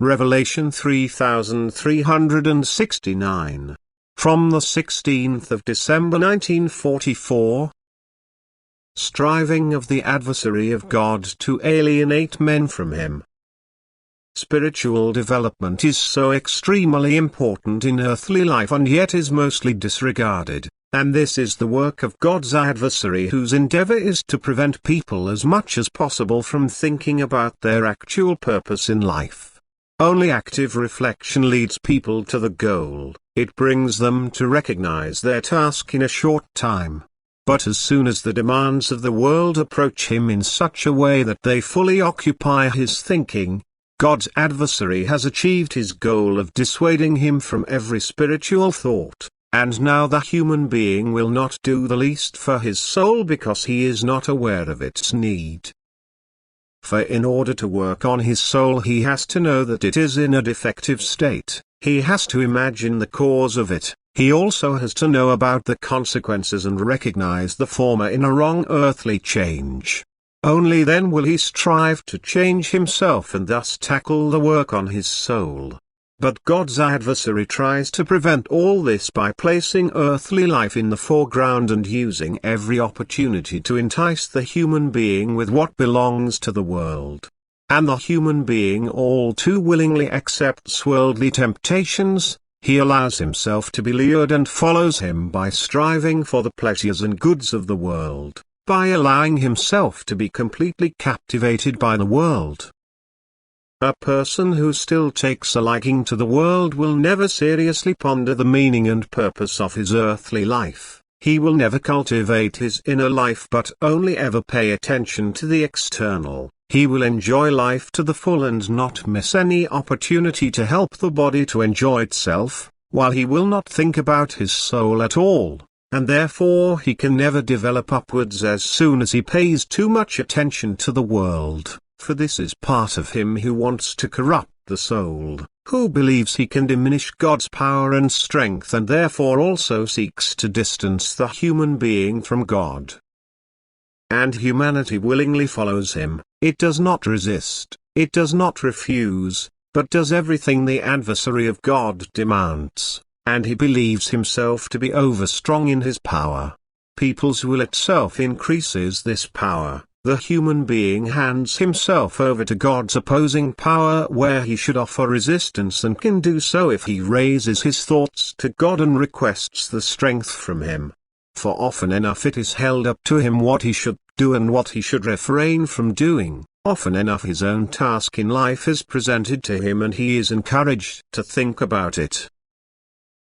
Revelation 3369. From the 16th of December 1944. Striving of the adversary of God to alienate men from him. Spiritual development is so extremely important in earthly life and yet is mostly disregarded, and this is the work of God's adversary, whose endeavor is to prevent people as much as possible from thinking about their actual purpose in life. Only active reflection leads people to the goal. It brings them to recognize their task in a short time. But as soon as the demands of the world approach him in such a way that they fully occupy his thinking, God's adversary has achieved his goal of dissuading him from every spiritual thought, and now the human being will not do the least for his soul because he is not aware of its need. For in order to work on his soul he has to know that it is in a defective state, he has to imagine the cause of it, he also has to know about the consequences and recognize the former in a wrong earthly change. Only then will he strive to change himself and thus tackle the work on his soul. But God's adversary tries to prevent all this by placing earthly life in the foreground and using every opportunity to entice the human being with what belongs to the world. And the human being all too willingly accepts worldly temptations. He allows himself to be lured and follows him by striving for the pleasures and goods of the world, by allowing himself to be completely captivated by the world. A person who still takes a liking to the world will never seriously ponder the meaning and purpose of his earthly life. He will never cultivate his inner life but only ever pay attention to the external. He will enjoy life to the full and not miss any opportunity to help the body to enjoy itself, while he will not think about his soul at all, and therefore he can never develop upwards as soon as he pays too much attention to the world. For this is part of him who wants to corrupt the soul, who believes he can diminish God's power and strength and therefore also seeks to distance the human being from God. And humanity willingly follows him. It does not resist, it does not refuse, but does everything the adversary of God demands, and he believes himself to be overstrong in his power. People's will itself increases this power. The human being hands himself over to God's opposing power where he should offer resistance and can do so if he raises his thoughts to God and requests the strength from him. For often enough it is held up to him what he should do and what he should refrain from doing. Often enough his own task in life is presented to him and he is encouraged to think about it.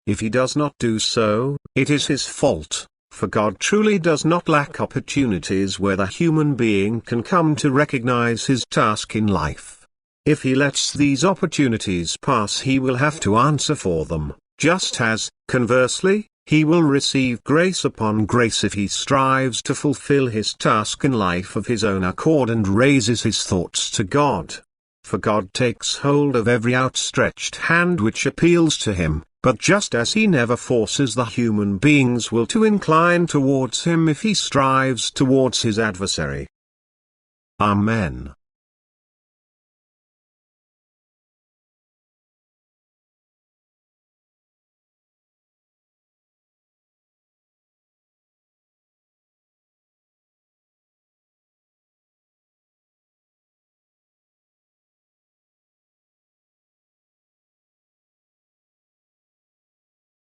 If he does not do so, it is his fault. For God truly does not lack opportunities where the human being can come to recognize his task in life. If he lets these opportunities pass he will have to answer for them, just as, conversely, he will receive grace upon grace if he strives to fulfill his task in life of his own accord and raises his thoughts to God. For God takes hold of every outstretched hand which appeals to him. But just as he never forces the human being's will to incline towards him if he strives towards his adversary. Amen.